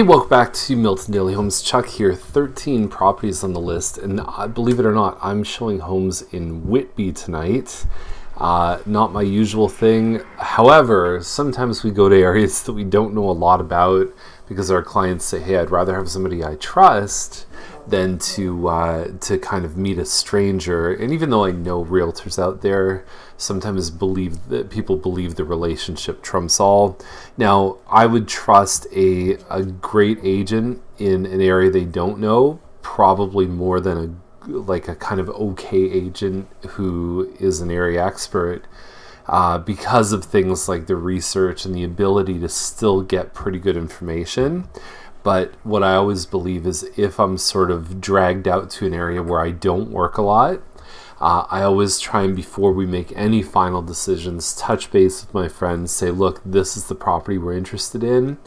Hey, welcome back to Milton Daily Homes. Chuck here. 13 properties on the list, and believe it or not, I'm showing homes in Whitby tonight. Not my usual thing. However, sometimes we go to areas that we don't know a lot about because our clients say, hey, I'd rather have somebody I trust than to kind of meet a stranger. And even though I know realtors out there sometimes people believe the relationship trumps all. Now, I would trust a great agent in an area they don't know probably more than a kind of okay agent who is an area expert, because of things like the research and the ability to still get pretty good information. But what I always believe is if I'm sort of dragged out to an area where I don't work a lot, I always try and, before we make any final decisions, touch base with my friends, say, look, this is the property we're interested in.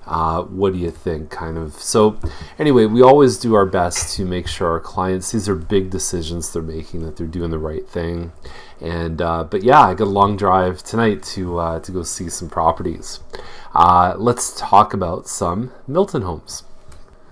What do you think? Kind of. So anyway, we always do our best to make sure our clients, these are big decisions they're making, that they're doing the right thing. And but yeah, I got a long drive tonight to go see some properties. Let's talk about some Milton homes.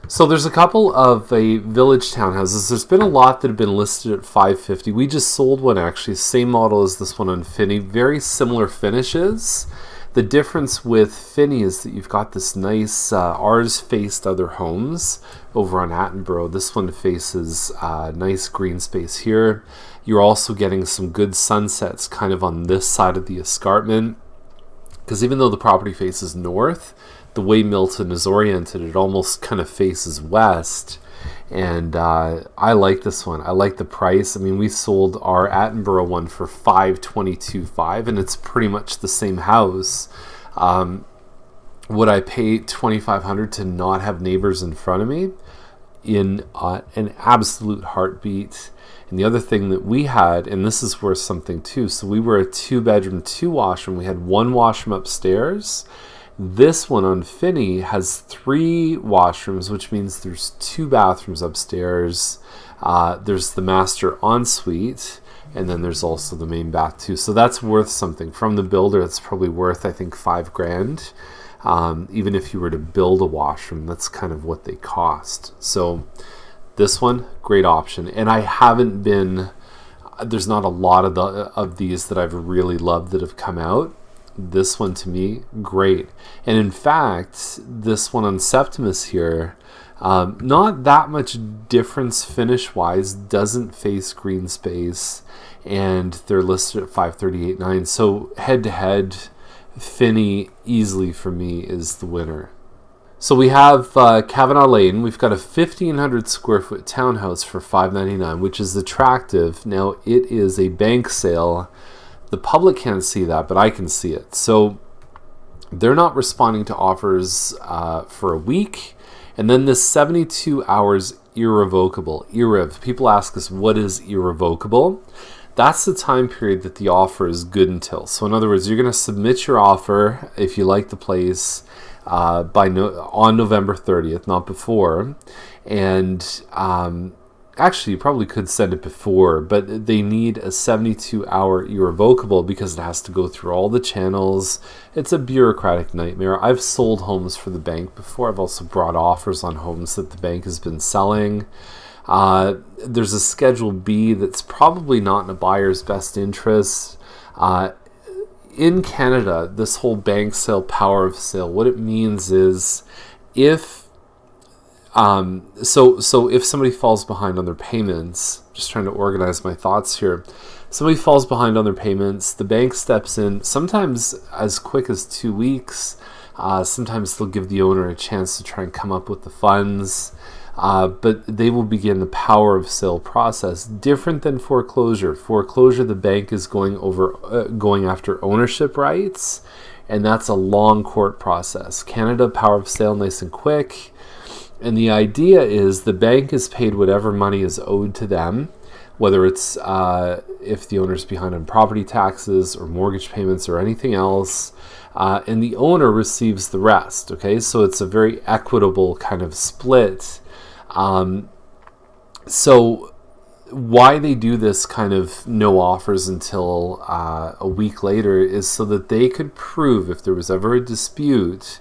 So there's a couple of village townhouses. There's been a lot that have been listed at $550. We just sold one, actually, same model as this one on Finney, very similar finishes. The difference with Finney is that you've got this nice, ours faced other homes over on Attenborough. This one faces nice green space here. You're also getting some good sunsets kind of on this side of the escarpment, because even though the property faces north, the way Milton is oriented, it almost kind of faces west. And I like this one. I like the price. I mean, we sold our Attenborough one for $522,500, and it's pretty much the same house. Would I pay $2,500 to not have neighbors in front of me? In an absolute heartbeat. And the other thing that we had, and this is worth something too, so we were a 2-bedroom, 2-washroom. We had 1 washroom upstairs. This one on Finney has 3 washrooms, which means there's 2 bathrooms upstairs. There's the master ensuite, and then there's also the main bath too. So that's worth something. From the builder, it's probably worth, I think, $5,000. Even if you were to build a washroom, that's kind of what they cost. So this one, great option. And I haven't been, there's not a lot of these that I've really loved that have come out. This one, to me, great. And in fact, this one on Septimus here, not that much difference finish wise, doesn't face green space, and they're listed at $538,900. So head to head, Finney easily for me is the winner. So we have Cavanagh Lane. We've got a 1,500 square foot townhouse for $599,000, which is attractive. Now, it is a bank sale. The public can't see that, but I can see it. So they're not responding to offers for a week. And then this 72 hours irrevocable. People ask us, what is irrevocable? That's the time period that the offer is good until. So in other words, you're going to submit your offer if you like the place on November 30th, not before. And actually, you probably could send it before, but they need a 72-hour irrevocable because it has to go through all the channels. It's a bureaucratic nightmare. I've sold homes for the bank before. I've also brought offers on homes that the bank has been selling. There's a Schedule B that's probably not in a buyer's best interest. In Canada, this whole bank sale, power of sale, what it means is if if somebody falls behind on their payments, just trying to organize my thoughts here. Somebody falls behind on their payments, the bank steps in, sometimes as quick as 2 weeks. Sometimes they'll give the owner a chance to try and come up with the funds. But they will begin the power of sale process, different than foreclosure. Foreclosure, the bank is going after ownership rights, and that's a long court process. Canada, power of sale, nice and quick. And the idea is the bank is paid whatever money is owed to them, whether it's if the owner's behind on property taxes or mortgage payments or anything else, and the owner receives the rest. Okay, so it's a very equitable kind of split. So why they do this kind of no offers until a week later is so that they could prove if there was ever a dispute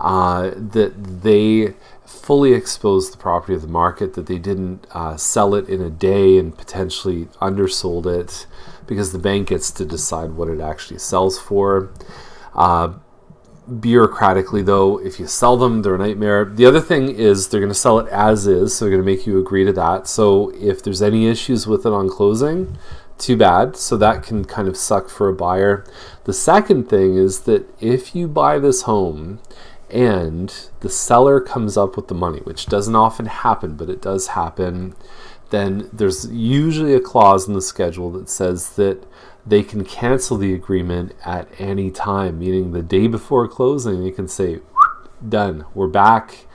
that they fully exposed the property to the market, that they didn't sell it in a day and potentially undersold it, because the bank gets to decide what it actually sells for. Bureaucratically, though, if you sell them, they're a nightmare. The other thing is they're going to sell it as is, so they're going to make you agree to that. So if there's any issues with it on closing, too bad. So that can kind of suck for a buyer. The second thing is that if you buy this home and the seller comes up with the money, which doesn't often happen, but it does happen, then there's usually a clause in the schedule that says that they can cancel the agreement at any time, meaning the day before closing, they can say, done, we're back,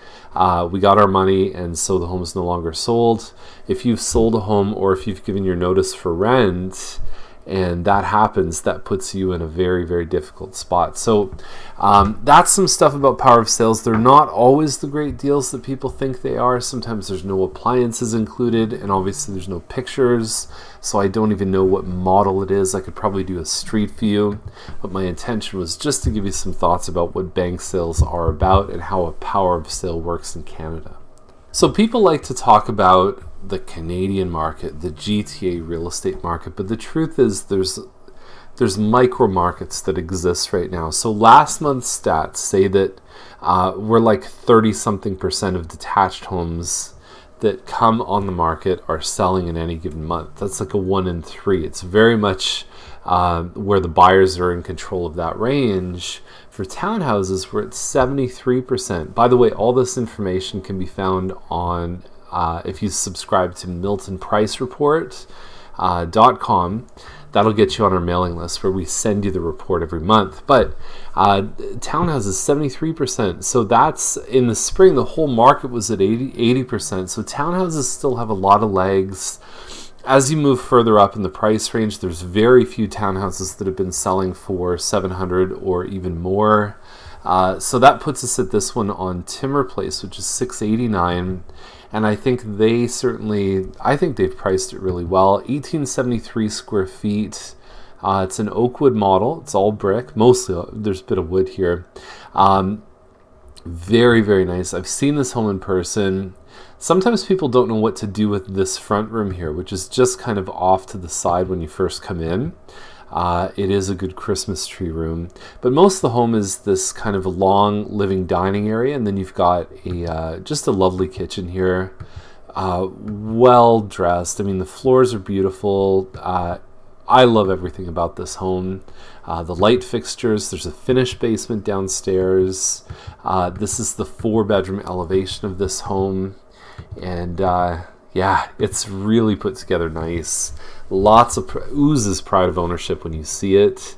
we got our money, and so the home is no longer sold. If you've sold a home, or if you've given your notice for rent, and that happens, that puts you in a very, very difficult spot. So that's some stuff about power of sales. They're not always the great deals that people think they are. Sometimes there's no appliances included, and obviously there's no pictures, so I don't even know what model it is. I could probably do a street view, but my intention was just to give you some thoughts about what bank sales are about and how a power of sale works in Canada. So people like to talk about the Canadian market, the GTA real estate market, but the truth is there's micro markets that exist right now. So last month's stats say that we're like 30-something% of detached homes that come on the market are selling in any given month. That's like a 1 in 3. It's very much where the buyers are in control of that range. For townhouses, we're at 73%. By the way, all this information can be found on, if you subscribe to Milton Price Report.com, that'll get you on our mailing list where we send you the report every month. But townhouses, 73%. So that's, in the spring, the whole market was at 80%. So townhouses still have a lot of legs. As you move further up in the price range, there's very few townhouses that have been selling for $700 or even more. So that puts us at this one on Timber Place, which is $689. And I think they've priced it really well. 1873 square feet. It's an Oakwood model. It's all brick. Mostly, there's a bit of wood here. Very, very nice. I've seen this home in person. Sometimes people don't know what to do with this front room here, which is just kind of off to the side when you first come in. It is a good Christmas tree room, but most of the home is this kind of a long living dining area, and then you've got just a lovely kitchen here, well dressed. I mean, the floors are beautiful. I love everything about this home. The light fixtures, there's a finished basement downstairs. This is the 4-bedroom elevation of this home. And yeah, it's really put together nice. Lots of oozes pride of ownership when you see it.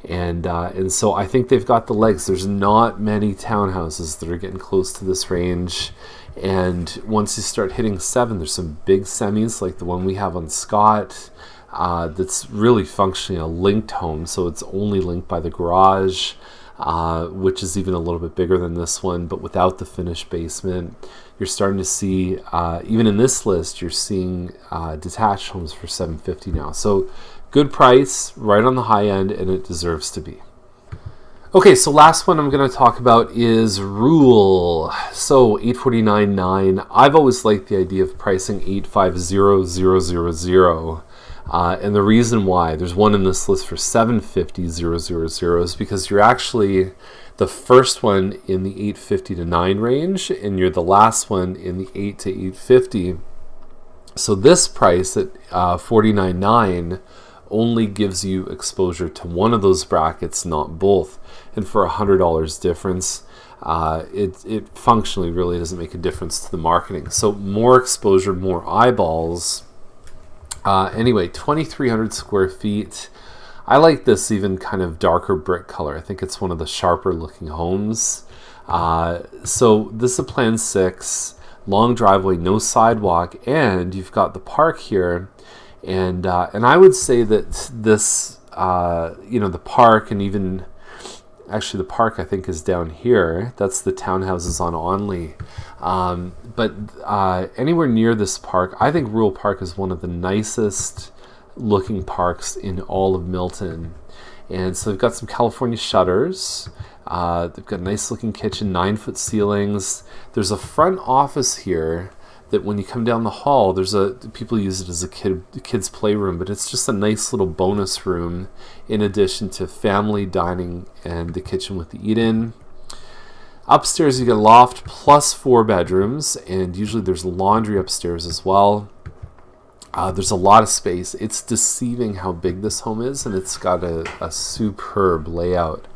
And so I think they've got the legs. There's not many townhouses that are getting close to this range. And once you start hitting 7, there's some big semis like the one we have on Scott. That's really functionally a linked home, so it's only linked by the garage, which is even a little bit bigger than this one, but without the finished basement. You're starting to see, even in this list, you're seeing detached homes for $750 now. So good price, right on the high end, and it deserves to be. Okay, so last one I'm going to talk about is Ruhl. So 849.9. I've always liked the idea of pricing 850,000. And the reason why, there's one in this list for 750,000 is because you're actually the first one in the 850 to 9 range, and you're the last one in the 8 to 850. So this price at 49.9 only gives you exposure to one of those brackets, not both. And for $100 difference, it functionally really doesn't make a difference to the marketing. So more exposure, more eyeballs. Anyway, 2,300 square feet. I like this even kind of darker brick color. I think it's one of the sharper looking homes. So this is a Plan 6, long driveway, no sidewalk, and you've got the park here. And I would say that this, the park, and even actually the park I think is down here. That's the townhouses on Onley. But anywhere near this park, I think Ruhl Park is one of the nicest looking parks in all of Milton. And so they've got some California shutters. They've got a nice looking kitchen, 9-foot ceilings. There's a front office here that when you come down the hall, people use it as a kid's playroom, but it's just a nice little bonus room in addition to family dining and the kitchen with the eat-in. Upstairs you get a loft plus 4 bedrooms, and usually there's laundry upstairs as well. There's a lot of space. It's deceiving how big this home is, and it's got a superb layout.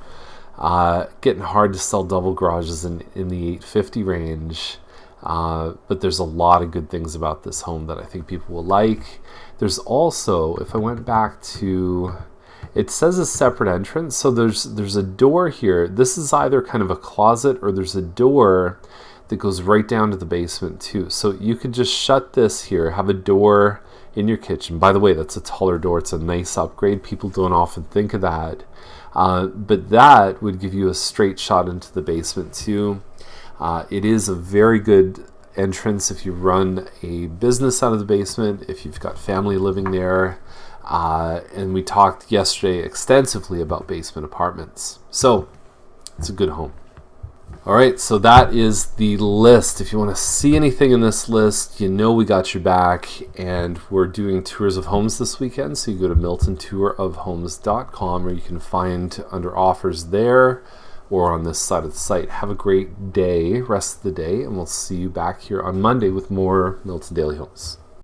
Getting hard to sell double garages in the 850 range. But there's a lot of good things about this home that I think people will like. There's also, if I went back to, it says a separate entrance. So there's a door here. This is either kind of a closet or there's a door that goes right down to the basement too. So you could just shut this here, have a door in your kitchen. By the way, that's a taller door. It's a nice upgrade. People don't often think of that. But that would give you a straight shot into the basement too. It is a very good entrance if you run a business out of the basement, if you've got family living there. And we talked yesterday extensively about basement apartments. So it's a good home. All right, so that is the list. If you want to see anything in this list, you know we got your back. And we're doing tours of homes this weekend. So you go to miltontourofhomes.com, or you can find under offers there or on this side of the site. Have a great day, rest of the day, and we'll see you back here on Monday with more Milton Daily Homes.